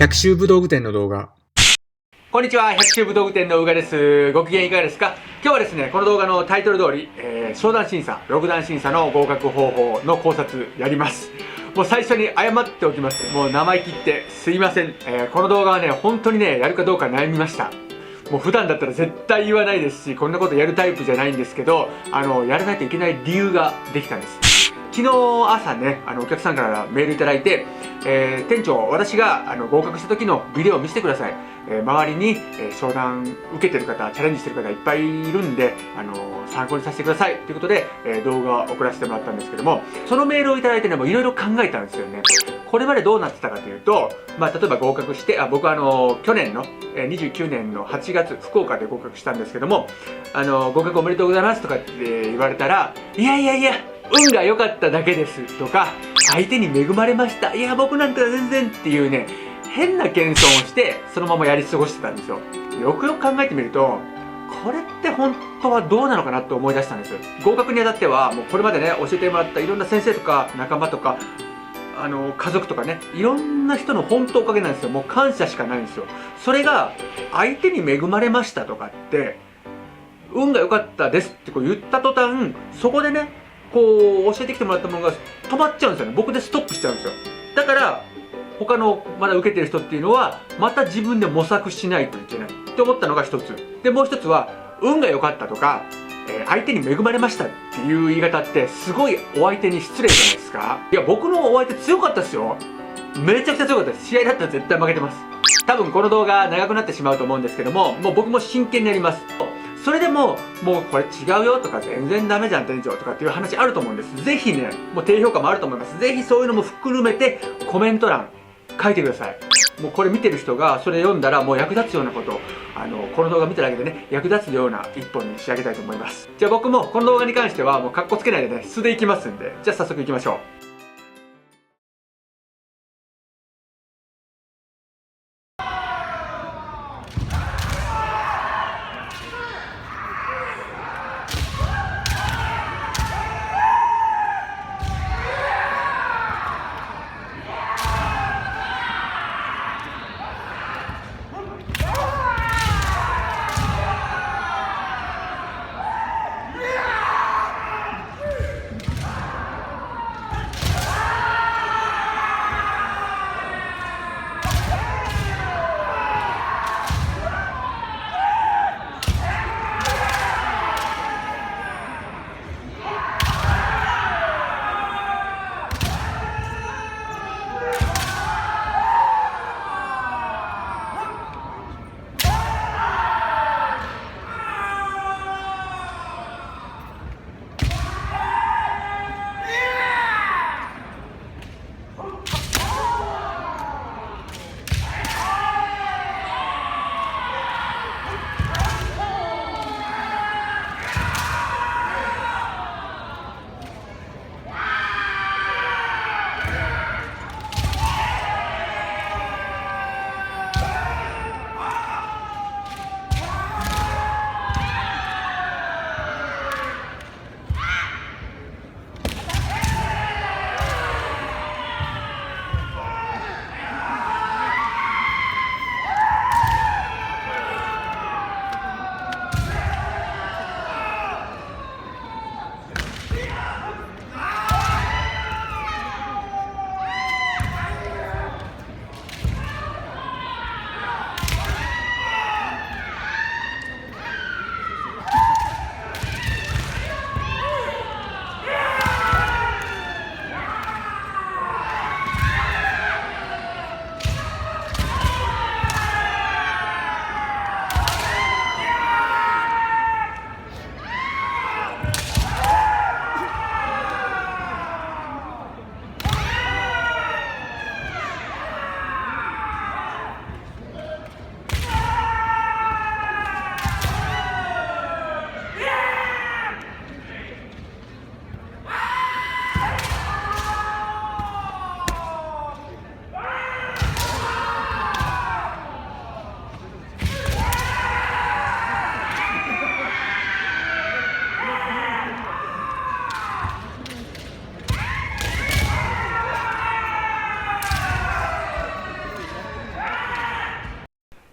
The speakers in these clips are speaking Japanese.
百秋武道具店の動画。こんにちは、百秋武道具店のうがです。ご機嫌いかがですか？今日はですね、この動画のタイトル通り、商談審査、6段審査の合格方法の考察やります。もう最初に謝っておきます。もう生意気ってすいません。この動画はね、本当にね、やるかどうか悩みました。もう普段だったら絶対言わないですし、こんなことやるタイプじゃないんですけど、やらないといけない理由ができたんです。昨日朝ね、お客さんからメールいただいて、店長、私が合格した時のビデオを見せてください。周りに、商談受けてる方、チャレンジしてる方いっぱいいるんで、参考にさせてくださいということで、動画を送らせてもらったんですけども、そのメールをいただいてね、もういろいろ考えたんですよね。これまでどうなってたかというと、例えば合格して、僕は去年の29年の8月、福岡で合格したんですけども、合格おめでとうございますとかって言われたら、いやいやいや、運が良かっただけですとか、相手に恵まれました、いや僕なんか全然っていうね、変な謙遜をしてそのままやり過ごしてたんですよ。よくよく考えてみると、これって本当はどうなのかなと思い出したんです。合格にあたってはもうこれまでね教えてもらったいろんな先生とか仲間とか家族とかね、いろんな人の本当おかげなんですよ。もう感謝しかないんですよ。それが相手に恵まれましたとかって運が良かったですってこう言った途端、そこでねこう教えてきてもらったものが止まっちゃうんですよね。僕でストップしちゃうんですよ。だから他のまだ受けてる人っていうのはまた自分で模索しないといけないって思ったのが一つで、もう一つは運が良かったとか、相手に恵まれましたっていう言い方ってすごいお相手に失礼じゃないですか。いや僕のお相手強かったですよ。めちゃくちゃ強かったです。試合だったら絶対負けてます。多分この動画長くなってしまうと思うんですけども、もう僕も真剣にやります。それでももうこれ違うよとか全然ダメじゃん店長とかっていう話あると思うんです。ぜひね、もう低評価もあると思います。ぜひそういうのも含めてコメント欄書いてください。もうこれ見てる人がそれ読んだらもう役立つようなこと、この動画見ただけでね役立つような一本に仕上げたいと思います。じゃあ僕もこの動画に関してはもうカッコつけないでね素でいきますんで、じゃあ早速いきましょう。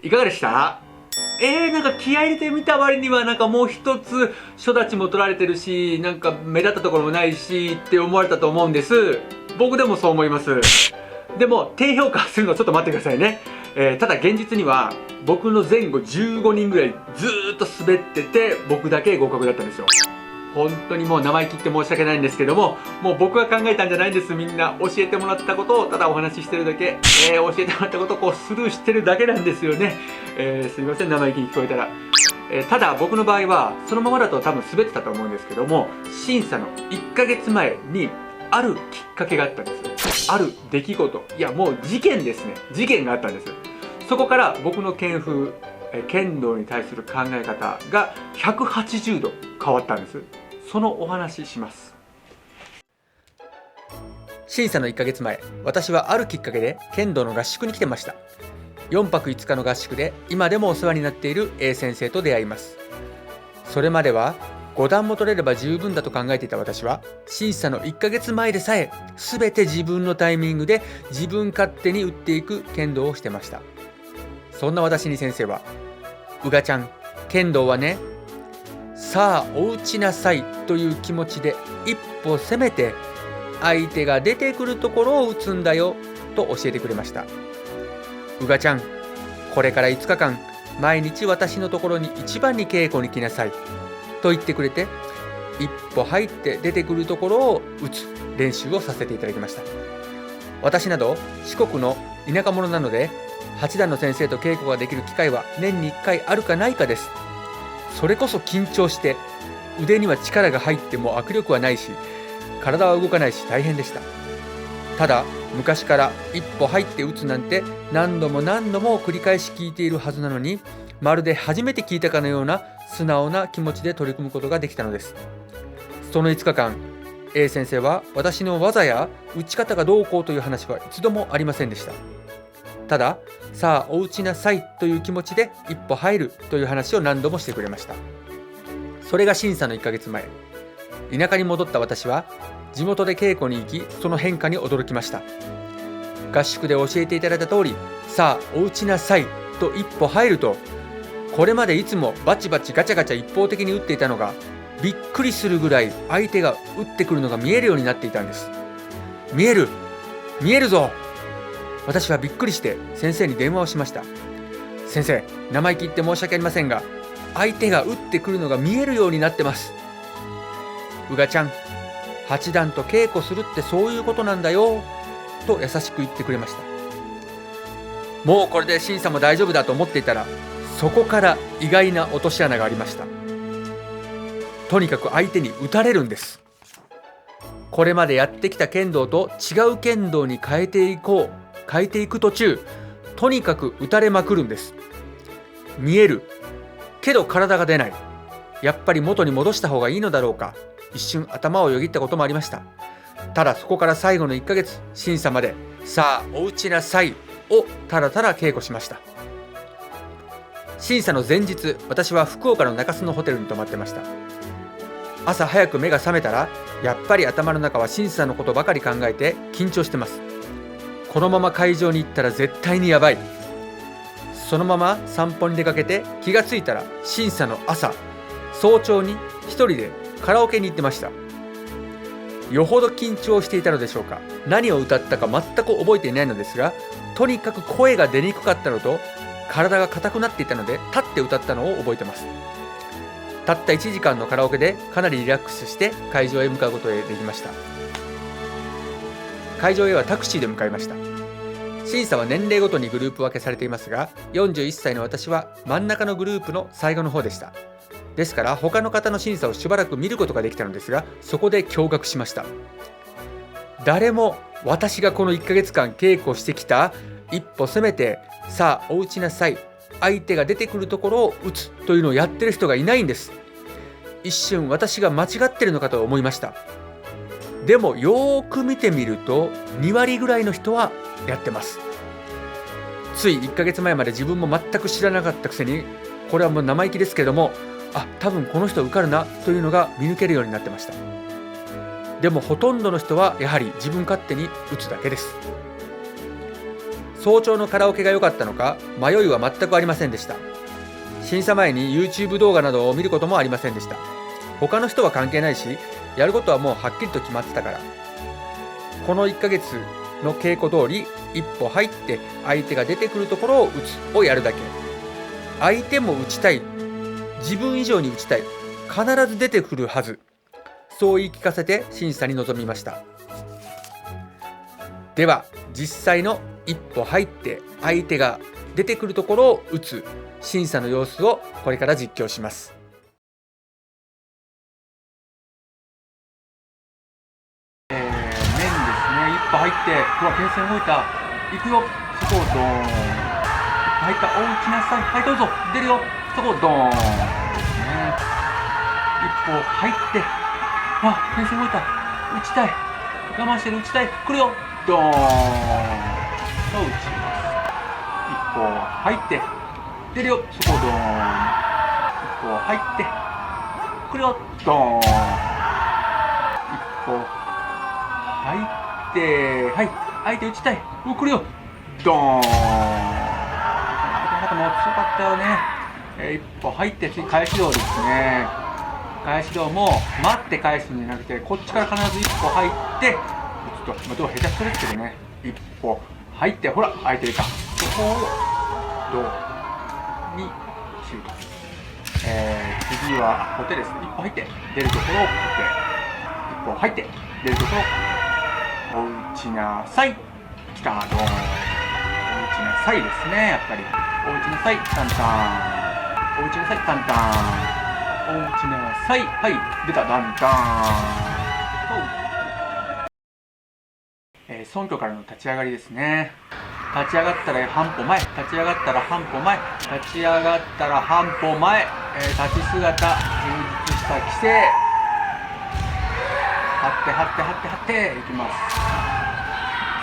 いかがでした？なんか気合い入れてみた割にはなんかもう一つ初立ちも取られてるし、なんか目立ったところもないしって思われたと思うんです。僕でもそう思います。でも低評価するのちょっと待ってくださいね。ただ現実には僕の前後15人ぐらいずーっと滑ってて、僕だけ合格だったんですよ。本当にもう生意気って申し訳ないんですけども、もう僕が考えたんじゃないんです。みんな教えてもらったことをただお話ししてるだけ、教えてもらったことをこうスルーしてるだけなんですよね。すいません、生意気に聞こえたら。ただ僕の場合はそのままだと多分滑ってたと思うんですけども、審査の1ヶ月前にあるきっかけがあったんですよ。ある出来事、いやもう事件ですね。事件があったんです。そこから僕の剣道に対する考え方が180度変わったんです。そのお話しします。審査の1ヶ月前、私はあるきっかけで剣道の合宿に来てました。4泊5日の合宿で今でもお世話になっている A 先生と出会います。それまでは5段も取れれば十分だと考えていた私は、審査の1ヶ月前でさえ全て自分のタイミングで自分勝手に打っていく剣道をしてました。そんな私に先生は、うがちゃん、剣道はね、さあお打ちなさいという気持ちで一歩攻めて相手が出てくるところを打つんだよと教えてくれました。うがちゃん、これから5日間毎日私のところに一番に稽古に来なさいと言ってくれて、一歩入って出てくるところを打つ練習をさせていただきました。私など四国の田舎者なので、8段の先生と稽古ができる機会は年に1回あるかないかです。それこそ緊張して腕には力が入っても握力はないし、体は動かないし大変でした。ただ昔から一歩入って打つなんて何度も何度も繰り返し聞いているはずなのに、まるで初めて聞いたかのような素直な気持ちで取り組むことができたのです。その5日間、A 先生は私の技や打ち方がどうこうという話は一度もありませんでした。ただ、さあお打ちなさいという気持ちで一歩入るという話を何度もしてくれました。それが審査の1ヶ月前、田舎に戻った私は地元で稽古に行き、その変化に驚きました。合宿で教えていただいた通り、さあお打ちなさいと一歩入ると、これまでいつもバチバチガチャガチャ一方的に打っていたのが、びっくりするぐらい相手が打ってくるのが見えるようになっていたんです。見えるぞ。私はびっくりして先生に電話をしました。先生、生意気言って申し訳ありませんが、相手が打ってくるのが見えるようになってます。うがちゃん、8段と稽古するってそういうことなんだよと優しく言ってくれました。もうこれで審査も大丈夫だと思っていたら、そこから意外な落とし穴がありました。とにかく相手に打たれるんです。これまでやってきた剣道と違う剣道に変えていく途中、とにかく打たれまくるんです。見えるけど体が出ない。やっぱり元に戻した方がいいのだろうか、一瞬頭をよぎったこともありました。ただそこから最後の1ヶ月、審査までさあお打ちなさいをただただ稽古しました。審査の前日、私は福岡の中洲のホテルに泊まってました。朝早く目が覚めたら、やっぱり頭の中は審査のことばかり考えて緊張してます。このまま会場に行ったら絶対にやばい。そのまま散歩に出かけて、気がついたら審査の朝、早朝に一人でカラオケに行ってました。よほど緊張していたのでしょうか。何を歌ったか全く覚えていないのですが、とにかく声が出にくかったのと体が硬くなっていたので、立って歌ったのを覚えてます。たった1時間のカラオケでかなりリラックスして会場へ向かうことができました。会場へはタクシーで向かいました。審査は年齢ごとにグループ分けされていますが、41歳の私は真ん中のグループの最後の方でした。ですから他の方の審査をしばらく見ることができたのですが、そこで驚愕しました。誰も私がこの1ヶ月間稽古してきた一歩攻めてさあお打ちなさい、相手が出てくるところを打つというのをやってる人がいないんです。一瞬私が間違ってるのかと思いました。でもよーく見てみると2割ぐらいの人はやってます。つい1ヶ月前まで自分も全く知らなかったくせに、これはもう生意気ですけども、多分この人受かるなというのが見抜けるようになってました。でもほとんどの人はやはり自分勝手に打つだけです。早朝のカラオケが良かったのか迷いは全くありませんでした。審査前に YouTube 動画などを見ることもありませんでした。他の人は関係ないし、やることはもうはっきりと決まってたから。この1ヶ月の稽古通り、一歩入って相手が出てくるところを打つをやるだけ。相手も打ちたい、自分以上に打ちたい、必ず出てくるはず、そう言い聞かせて審査に臨みました。では実際の一歩入って相手が出てくるところを打つ審査の様子をこれから実況します。面ですね。一歩入って、ほら点線動いた、行くよ、そこをドーン、入った、お打ちなさい、はいどうぞ、出るよ、そこをドーンですね。一歩入って、あ、点線動いた、打ちたい、我慢してる、打ちたい、来るよ、ドーンと打ちます。一歩入って出るよ、そこをドーン。一歩入って来るよ、ドーン。一歩入って、はい、相手打ちたい、来るよ、ドーン。なんかもう強かったよね。一歩入って次返し胴ですね。返し胴も待って返すんじゃなくて、こっちから必ず一歩入ってちょっと、どう下手くそですけどね、一歩入って、ほら、相手出た。そこを、どうにシュート。次は、小手です。一歩入って、出るところを小手。一歩入って、出るところ、お打ちなさい。きた、ドーン。お打ちなさいですね、やっぱり。お打ちなさい、タンタン。お打ちなさい、タンタン。お打ちなさい、はい、出た、タンタン。尊虚からの立ち上がりですね。立ち上がったら半歩前、立ち上がったら半歩前、立ち上がったら半歩前、立ち姿、充実した規制、張って張って張って張っていきます。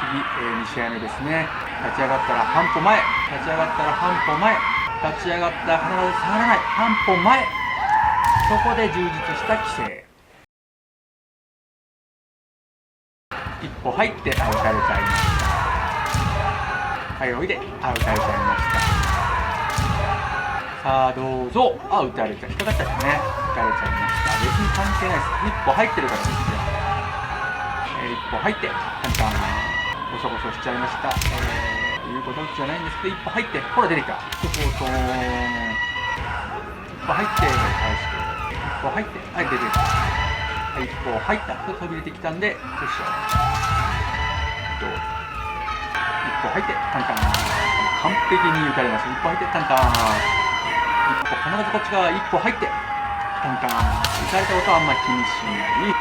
次、2試合目ですね。立ち上がったら半歩前、立ち上がったら半歩前、立ち上がったら必ず下がらない、半歩前、そこで充実した規制。一歩入ってアウタれちゃいました。はい、おいで、アウタれちゃいました。さあ、どうぞ、アウタれちゃい、引っかかったですね。打たれちゃいました。別に関係ないです。一歩入ってるからですよ。一歩入って、簡単、ゴソゴソしちゃいました。いうことじゃないんですけど、一歩入って、ほら出てきた。一歩入って、返して、一歩入って、はい、出てきた。一歩入ったと飛び出てきたんで、よっしゃ。一歩入って、タンタン。完璧に打たれました。一歩入って、タンタン。一歩、必ずこっち側、一歩入って、タンタン。打たれたことはあんま気にしない。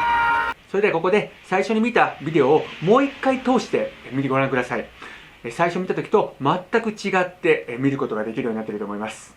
それではここで最初に見たビデオをもう一回通してご覧ください。最初見た時と全く違って見ることができるようになっていると思います。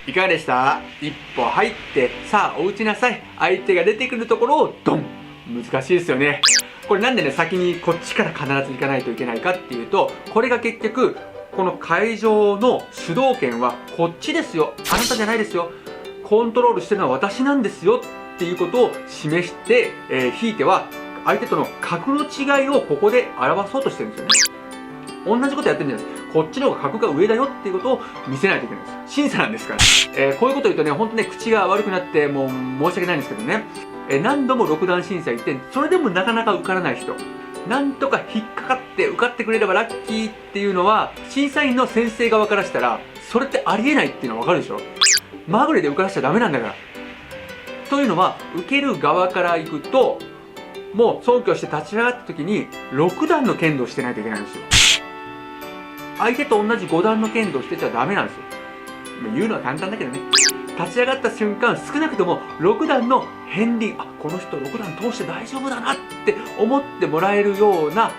いかがでした？一歩入って、さあお打ちなさい。相手が出てくるところをドン。難しいですよね。これなんでね、先にこっちから必ず行かないといけないかっていうと、これが結局、この会場の主導権はこっちですよ。あなたじゃないですよ。コントロールしてるのは私なんですよっていうことを示して、ひいては相手との格の違いをここで表そうとしてるんですよね。同じことやってるんじゃないです。こっちの方が格が上だよっていうことを見せないといけないんです。審査なんですから。こういうこと言うとね、ほんとね、口が悪くなってもう申し訳ないんですけどね。何度も6段審査行って、それでもなかなか受からない人。なんとか引っかかって受かってくれればラッキーっていうのは、審査員の先生側からしたら、それってありえないっていうのはわかるでしょ？まぐれで受からしちゃダメなんだから。というのは、受ける側から行くと、もう尊敬して立ち上がった時に、6段の剣道してないといけないんですよ。相手と同じ5段の剣道してちゃダメなんですよ。言うのは簡単だけどね。立ち上がった瞬間、少なくとも6段の片鱗、あ、この人6段通して大丈夫だなって思ってもらえるような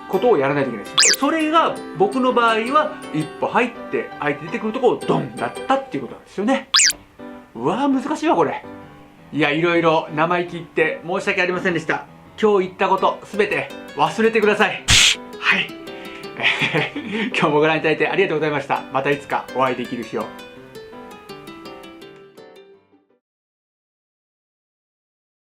ことをやらないといけないです。それが僕の場合は一歩入って相手出てくるところをドンだったっていうことなんですよね。うわー難しいわこれ。いや、いろいろ生意気言って申し訳ありませんでした。今日言ったこと全て忘れてください。はい。今日もご覧いただいてありがとうございました。またいつかお会いできる日を。